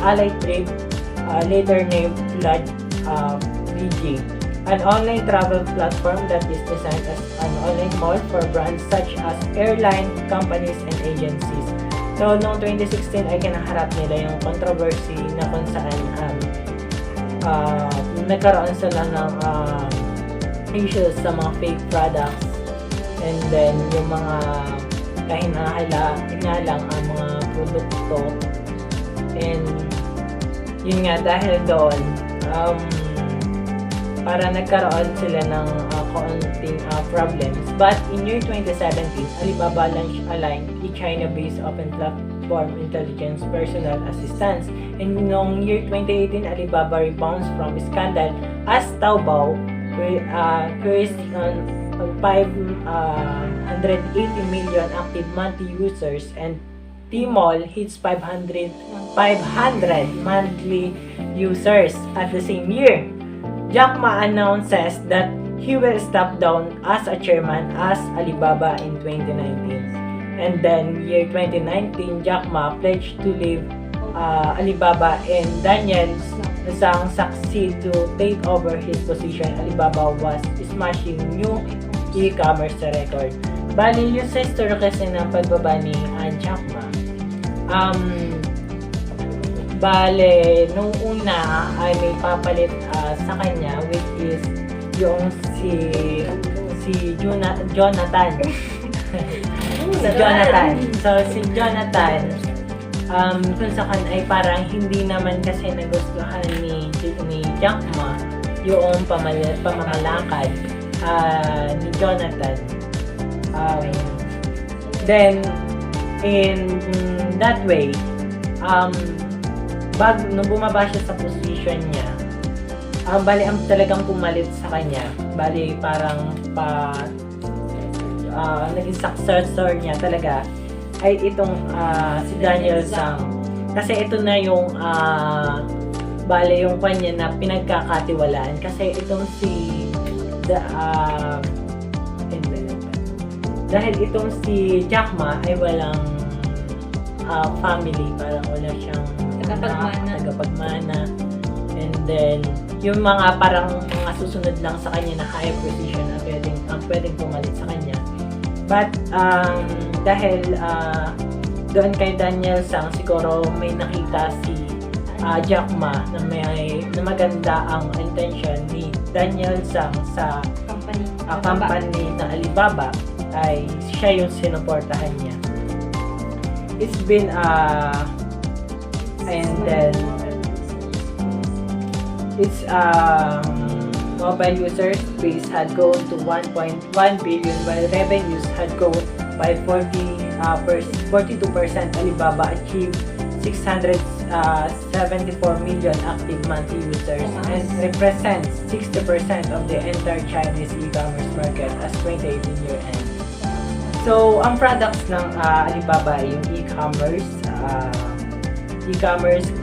Speaker 3: AliTrip, later named VG, an online travel platform that is designed as an online mall for brands such as airline companies and agencies. So, noong 2016 ay kinaharap nila yung controversy na kung saan nagkaroon sila ng issues sa mga fake products, and then yung mga kahinalang ang mga produkto, and yun nga dahil doon para nagkaroon sila ng kaunting problems. But in year 2017, Alibaba launched Align, a China-based open platform intelligence personal assistance. And noong year 2018, Alibaba rebounds from scandal as Taobao increased on 580 million active monthly users, and Tmall hits 500 monthly users at the same year. Jack Ma announces that he will step down as a chairman as Alibaba in 2019. And then year 2019, Jack Ma pledged to leave Alibaba, and Daniel Zhang succeed to take over his position. Alibaba was smashing new e-commerce record. Bali, yung sa history kasi ng pagbaba ni Jack Ma, bale, nung una ay may papalit sa kanya, which is yung si Jonathan. Si Jonathan. So, si Jonathan, kung sa kan ay parang hindi naman kasi nagustuhan ni Jack Ma yung pamamalakad ni Jonathan. Then, in that way, nung bumaba siya sa position niya, bali ang talagang pumalit sa kanya, bali parang naging successor niya talaga ay itong si Daniel Zhang, kasi ito na yung bali yung kanya na pinagkakatiwalaan, kasi itong dahil itong si Jack Ma ay walang family, parang wala siyang tagapagmana, and then yung mga parang mga susunod lang sa kanya na higher position na pwedeng pumalit sa kanya. But dahil doon kay Daniel Zhang, siguro may nakita si Jack Ma na maganda ang intention ni Daniel Zhang sa company na Alibaba, ay siya yung sinuportahan niya. It's been and then its mobile user base had grown to 1.1 billion, while revenues had grown by 42%. Alibaba achieved 674 million active monthly users and represents 60% of the entire Chinese e-commerce market as 2018 year-end. So, ang products ng Alibaba ay yung e-commerce,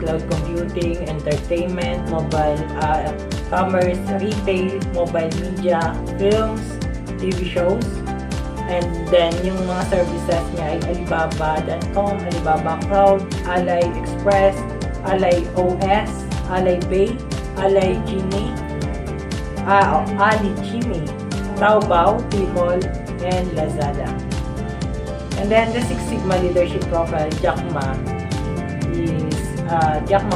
Speaker 3: cloud computing, entertainment, mobile commerce, retail, mobile media, films, TV shows, and then yung mga services niya ay Alibaba.com, Alibaba Cloud, Alay Express, Alay OS, Alay Pay, Alay Genie, Ali Genie, Taobao, Tmall, and Lazada. And then the Six Sigma leadership profile, Jack Ma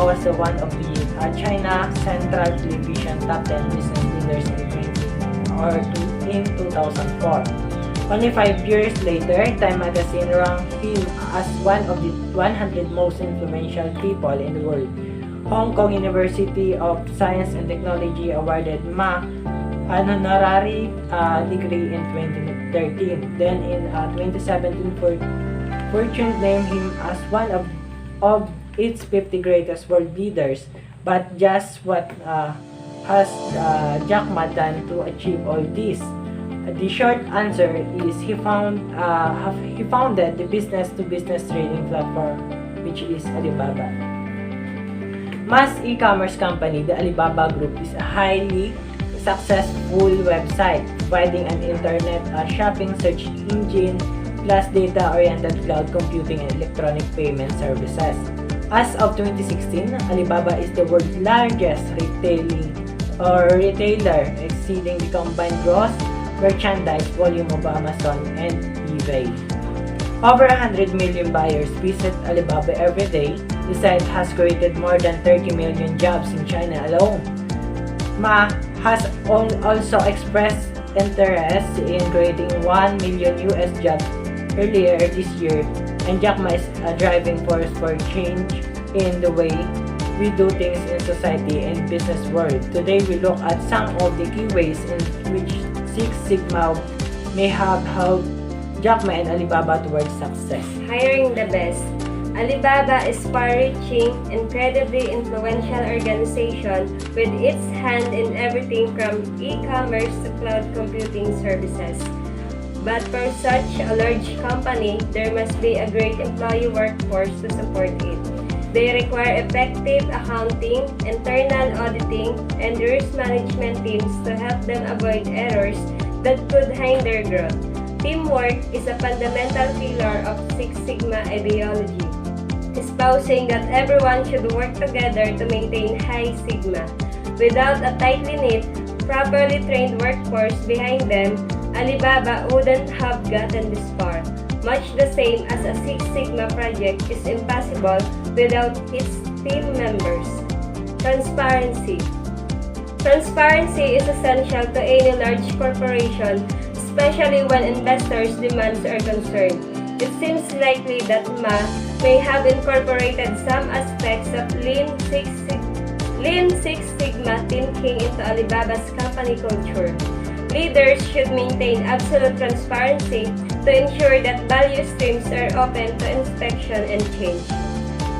Speaker 3: was the one of the China Central Television top 10 business leaders in 2004. Only 5 years later, Time magazine ranked him as one of the 100 most influential people in the world. Hong Kong University of Science and Technology awarded Ma an honorary degree in 2013. Then in 2017, Fortune named him as one of its 50 greatest world leaders. But just what has Jack Ma done to achieve all this? The short answer is he founded the business-to-business trading platform, which is Alibaba. Ma's e-commerce company, the Alibaba Group, is a highly successful website providing an internet shopping search engine plus data-oriented cloud computing and electronic payment services. As of 2016, Alibaba is the world's largest retailer, exceeding the combined gross merchandise volume of Amazon and eBay. Over 100 million buyers visit Alibaba every day. The site has created more than 30 million jobs in China alone. Ma has also expressed interest in creating 1 million US jobs earlier this year, and Jack Ma is a driving force for change in the way we do things in society and business world. Today we look at some of the key ways in which Six Sigma may have helped Jack Ma and Alibaba towards success.
Speaker 1: Hiring the best. Alibaba is far-reaching, incredibly influential organization with its hand in everything from e-commerce to cloud computing services. But for such a large company, there must be a great employee workforce to support it. They require effective accounting, internal auditing, and risk management teams to help them avoid errors that could hinder growth. Teamwork is a fundamental pillar of Six Sigma ideology, espousing that everyone should work together to maintain high sigma. Without a tightly knit, properly trained workforce behind them, Alibaba wouldn't have gotten this far. Much the same as a Six Sigma project is impossible without its team members. Transparency. Transparency is essential to any large corporation, especially when investors' demands are concerned. It seems likely that Ma may have incorporated some aspects of Lean Six Sigma thinking into Alibaba's company culture. Leaders should maintain absolute transparency to ensure that value streams are open to inspection and change.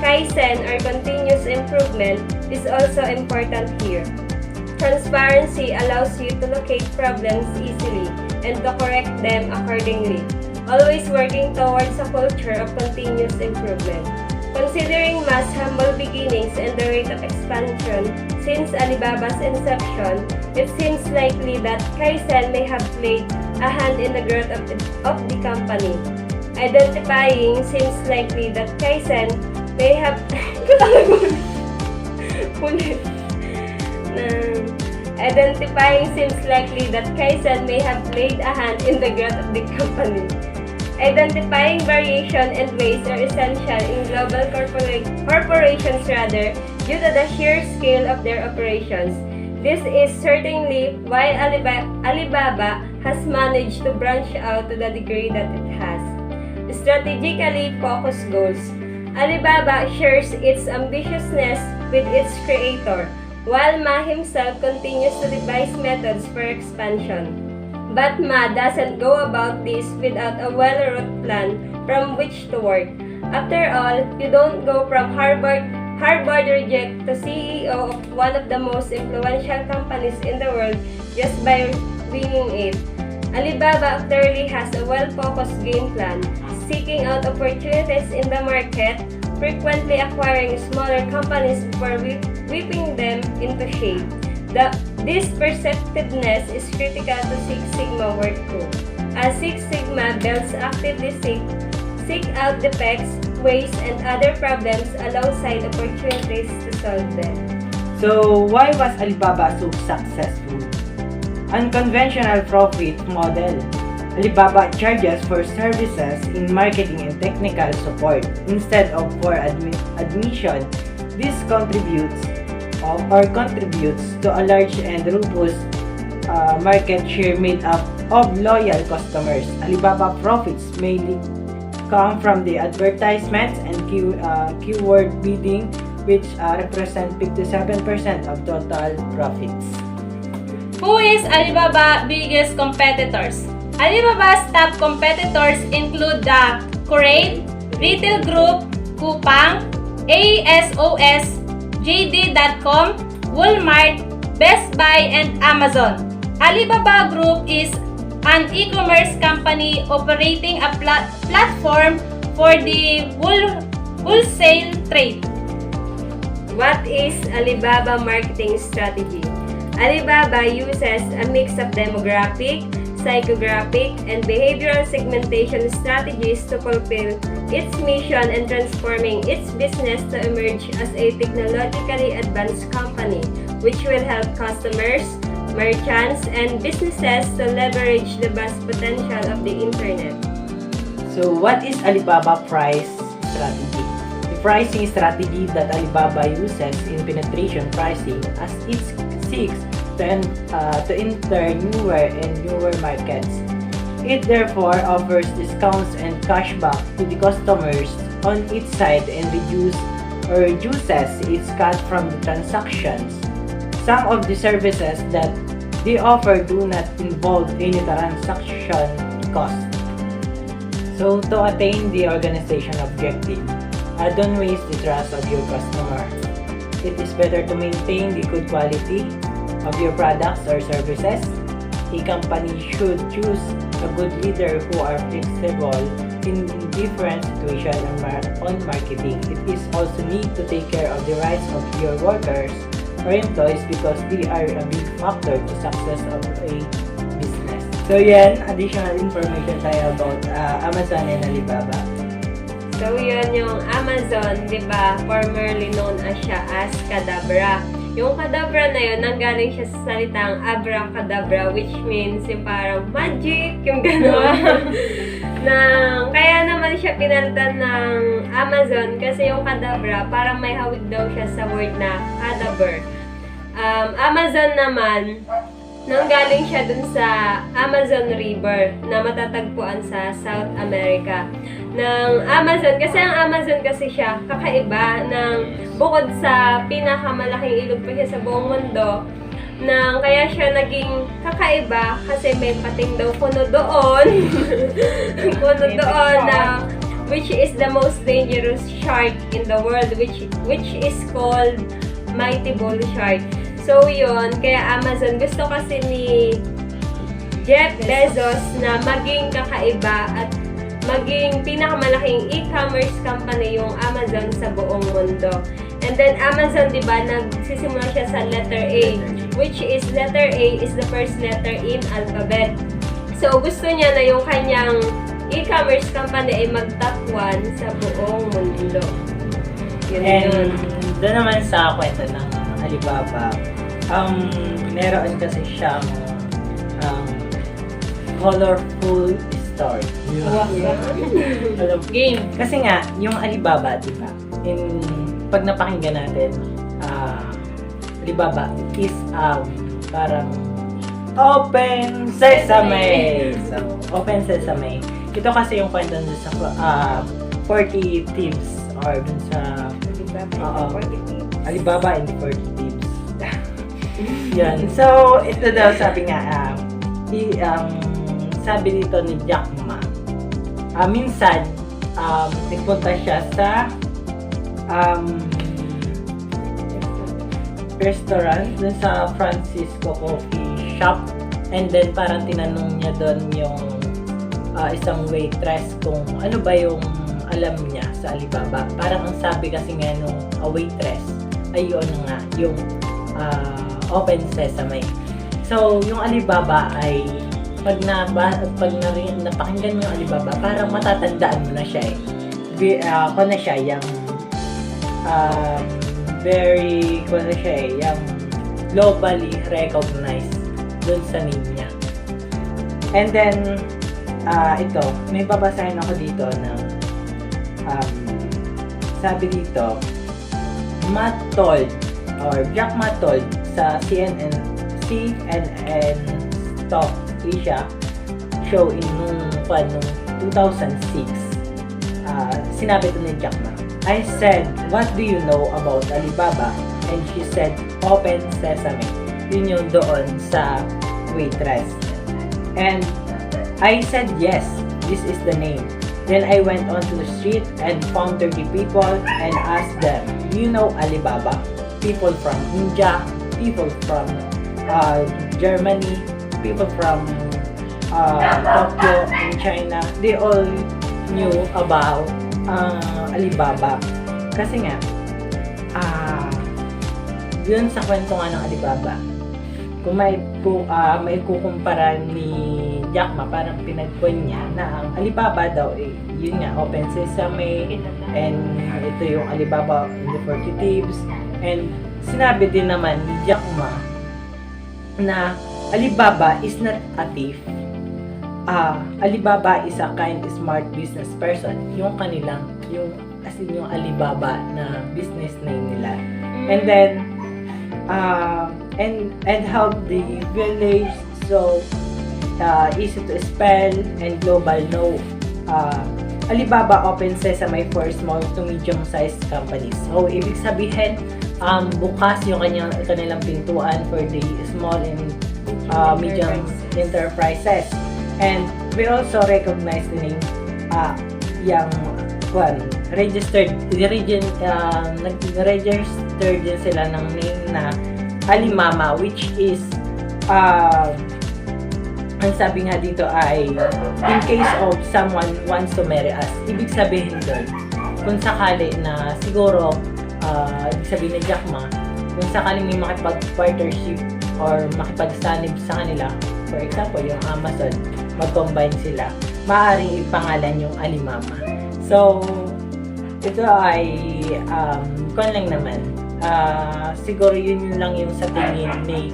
Speaker 1: Kaizen, or continuous improvement, is also important here. Transparency allows you to locate problems easily and to correct them accordingly, always working towards a culture of continuous improvement. Considering Ma's humble beginnings and the rate of expansion since Alibaba's inception, it seems likely that Kaizen may have played a hand in the growth of the company. Identifying seems likely that Kaizen may have Identifying seems likely that Kaizen may have played a hand in the growth of the company. Identifying variation and waste are essential in global corporations due to the sheer scale of their operations. This is certainly why Alibaba has managed to branch out to the degree that it has. Strategically focused goals. Alibaba shares its ambitiousness with its creator, while Ma himself continues to devise methods for expansion. But Ma doesn't go about this without a well-wrought plan from which to work. After all, you don't go from Harvard reject to CEO of one of the most influential companies in the world just by winging it. Alibaba clearly has a well-focused game plan, seeking out opportunities in the market, frequently acquiring smaller companies before whipping them into shape. This perceptiveness is critical to Six Sigma work too. As Six Sigma builds actively seek out defects, waste, and other problems alongside opportunities to solve them.
Speaker 3: So, why was Alibaba so successful? Unconventional profit model. Alibaba charges for services in marketing and technical support instead of for admission. This contributes to a large and robust market share made up of loyal customers. Alibaba profits mainly come from the advertisements and keyword bidding, which represent 57% of total profits.
Speaker 2: Who is Alibaba biggest competitors? Alibaba's top competitors include the Curate, Retail Group, Coupang, ASOS, JD.com, Walmart, Best Buy, and Amazon. Alibaba Group is an e-commerce company operating a platform for the wholesale trade.
Speaker 1: What is Alibaba marketing strategy? Alibaba uses a mix of demographic, psychographic, and behavioral segmentation strategies to fulfill its mission and transforming its business to emerge as a technologically advanced company, which will help customers, merchants, and businesses to leverage the vast potential of the internet.
Speaker 3: So, what is Alibaba price strategy? The pricing strategy that Alibaba uses in penetration pricing as it seeks to enter newer and newer markets. It therefore offers discounts and cashback to the customers on its side and reduces its cut from the transactions. Some of the services that they offer do not involve any transaction cost. So, to attain the organization objective, don't waste the trust of your customer. It is better to maintain the good quality of your products or services. A company should choose a good leader who are flexible in different situations on marketing. It is also need to take care of the rights of your workers or employees because they are a big factor to success of a business. So yan, additional information tayo about Amazon and Alibaba.
Speaker 1: So, yun yung Amazon, di ba? Formerly known siya as Cadabra. Yung Cadabra na yun, nanggaling siya sa salitang abracadabra, which means yung parang magic, yung gano'n. Kaya naman siya pinalitan ng Amazon kasi yung Cadabra, parang may hawig daw siya sa word na cadaver. Amazon naman, nanggaling siya dun sa Amazon River na matatagpuan sa South America. Ng Amazon, kasi ang Amazon kasi siya kakaiba ng bukod sa pinakamalaking ilog pa siya sa buong mundo, kaya siya naging kakaiba kasi may pating daw kuno doon. Kuno doon na which is the most dangerous shark in the world, which is called mighty bull shark. So yun, kaya Amazon gusto kasi ni Jeff Bezos na maging kakaiba at maging pinakamalaking e-commerce company yung Amazon sa buong mundo. And then Amazon, di ba, nagsisimula siya sa letter A, which is letter A is the first letter in alphabet. So gusto niya na yung kanyang e-commerce company ay mag-top 1 sa buong mundo.
Speaker 3: And doon naman sa kwento ng Alibaba, meron kasi siyang colorful story.
Speaker 2: Game.
Speaker 3: Kasi nga, yung Alibaba, di ba? Pag napakinggan natin, Alibaba is parang Open Sesame! So, Open Sesame. Ito kasi yung kwento dun sa 40 Thieves or dun sa Alibaba and the 40 Thieves. Yan. So, ito daw sabi nga, sabi dito ni Jack Ma, minsan, nagpunta siya sa restaurant dun sa Francisco Coffee Shop, and then parang tinanong niya doon yung isang waitress kung ano ba yung alam niya sa Alibaba. Parang ang sabi kasi nga nung waitress ay yun nga, yung Open Sesame. So, yung Alibaba ay pag napakinggan mo yung Alibaba, parang matatandaan mo na siya eh. Kung na siya, yung very, kung na siya eh, yung globally recognized dun sa name niya. And then, ito, may babasahin ako dito na sabi dito, Matt told or Jack Ma told sa CNN Stock Asia show nung 2006. Sinabi to ni Jack Ma, I said, what do you know about Alibaba? And she said, open sesame. Yun yung doon sa waitress. And I said, yes, this is the name. Then I went onto the street and found 30 people and asked them, do you know Alibaba? People from India, people from Germany, people from Tokyo in China, they all knew about Alibaba. Kasi nga, yun sa kwento nga ng Alibaba, kung may kukumpara ni Jack Ma, parang pinagpon niya na ang Alibaba daw, yun nga, open sesame, and ito yung Alibaba and the 40 Thieves, and sinabi din naman ni Jack Ma na Alibaba is not a thief. Alibaba is a kind, smart business person. Yung kanilang, as in yung Alibaba na business name nila. And then, and help the village so easy to spell and global know. Alibaba open sesame for small to medium-sized companies. So, ibig sabihin, bukas yung kanilang pintuan for the small and medium enterprises. And we also recognize the name registered din sila ng name na Alimama, which is ang sabi nga dito ay in case of someone wants to marry us. Ibig sabihin doon, kung sakali na siguro ibig sabihin ni Jack Ma, kung sakali may makipag-partnership or makipagsanib sa kanila, for example yung Amazon, mag-combine sila, maaaring ipangalan yung Alimama. So, ito ay kung lang naman, siguro yun lang yung sa tingin ni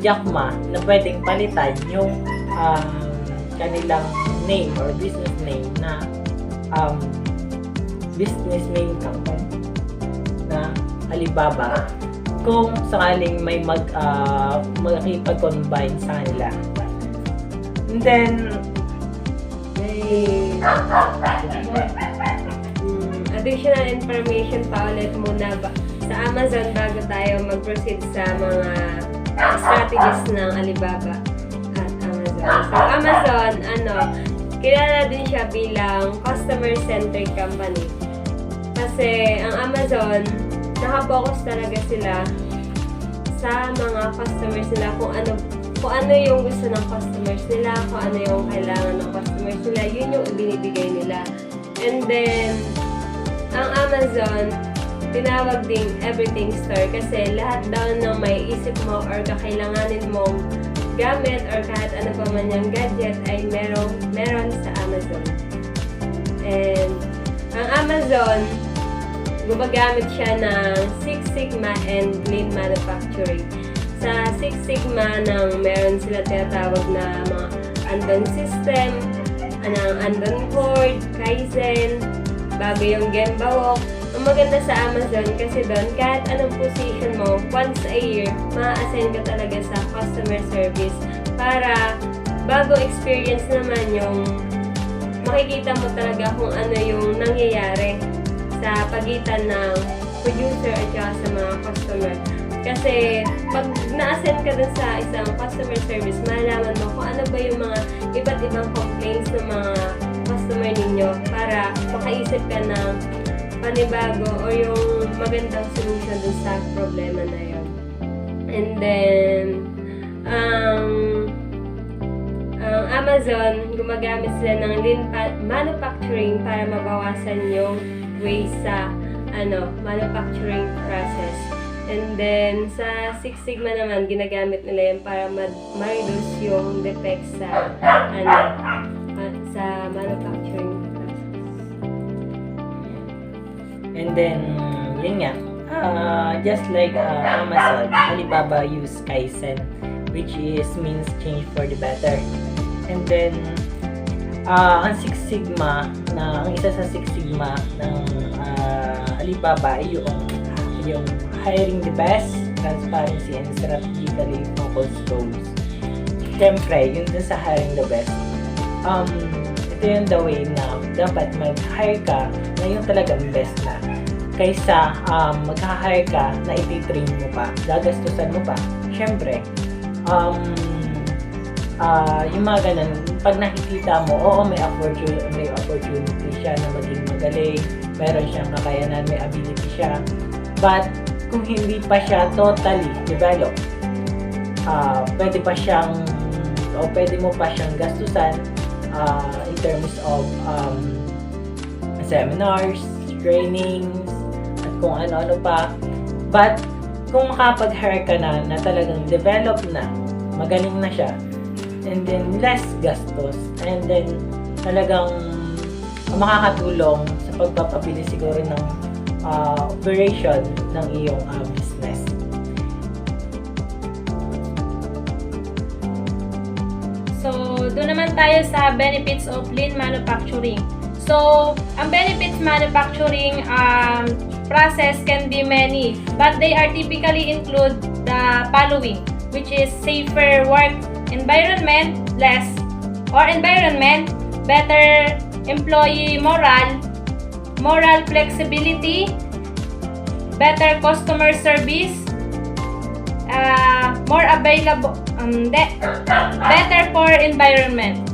Speaker 3: Jack Ma na pwedeng palitan yung kanilang name or business name na business name company na Alibaba kung sakaling may makipag-combine sa kanila. And then
Speaker 1: additional information pa ulit muna sa Amazon bago tayo mag-proceed sa mga strategies ng Alibaba at Amazon. So, Amazon, kilala din siya bilang customer-centric company. Kasi ang Amazon, nakapokus talaga sila sa mga customers nila, kung ano yung gusto ng customers nila, kung ano yung kailangan ng customers nila, yun yung ibinibigay nila. And then, ang Amazon, tinawag ding everything store kasi lahat daw ng may isip mo or kakailanganin mong gamit or kahit ano pa man yung gadget ay meron sa Amazon. And ang Amazon, gumagamit siya ng Six Sigma and Lean Manufacturing. Sa Six Sigma, meron sila tinatawag na mga Andon system, Andon board, Kaizen, bago yung Gemba Walk. Ang maganda sa Amazon kasi doon, kahit anong position mo, once a year, ma-assign ka talaga sa customer service para bago experience naman yung makikita mo talaga kung ano yung nangyayari sa pagitan ng producer at saka sa mga customer. Kasi pag na-assign ka dun sa isang customer service, malalaman mo kung ano ba yung mga iba't ibang complaints ng mga customer ninyo para makaisip ka ng panibago o yung magandang solution dun sa problema na yun. And then, ang Amazon, gumagamit sila ng lean manufacturing para mabawasan yung waste sa manufacturing process. And then, sa Six Sigma naman, ginagamit nila yan para ma-reduce yung defects sa sa manufacturing process.
Speaker 3: And then, yun nga, just like Amazon, Alibaba use Kaizen, which means change for the better. And then, ang isa sa Six Sigma ng Alibaba ay yung hiring the best, transparency, and strategically focused goals. Siyempre, yun dun sa hiring the best. Ito yung the way na dapat mag-hire ka na yung talagang best na. Kaysa mag-hire ka na iti-train mo pa, gagastusan mo pa. Siyempre, yung mga ganun, pag nakikita mo, oo, may opportunity siya na maging magaling, meron siyang kakayanan, may ability siya. But, kung hindi pa siya totally developed, pwede mo pa siyang gastusan in terms of seminars, trainings, at kung ano-ano pa. But, kung makapag-hire ka na talagang developed na, magaling na siya, and then less gastos, and then talagang makakatulong sa pagpapabilis siguro ng operation ng iyong business.
Speaker 2: So, doon naman tayo sa benefits of lean manufacturing. So, ang benefits manufacturing process can be many, but they are typically include the following, which is safer work environment, better employee moral flexibility, better customer service, more available, better for environment.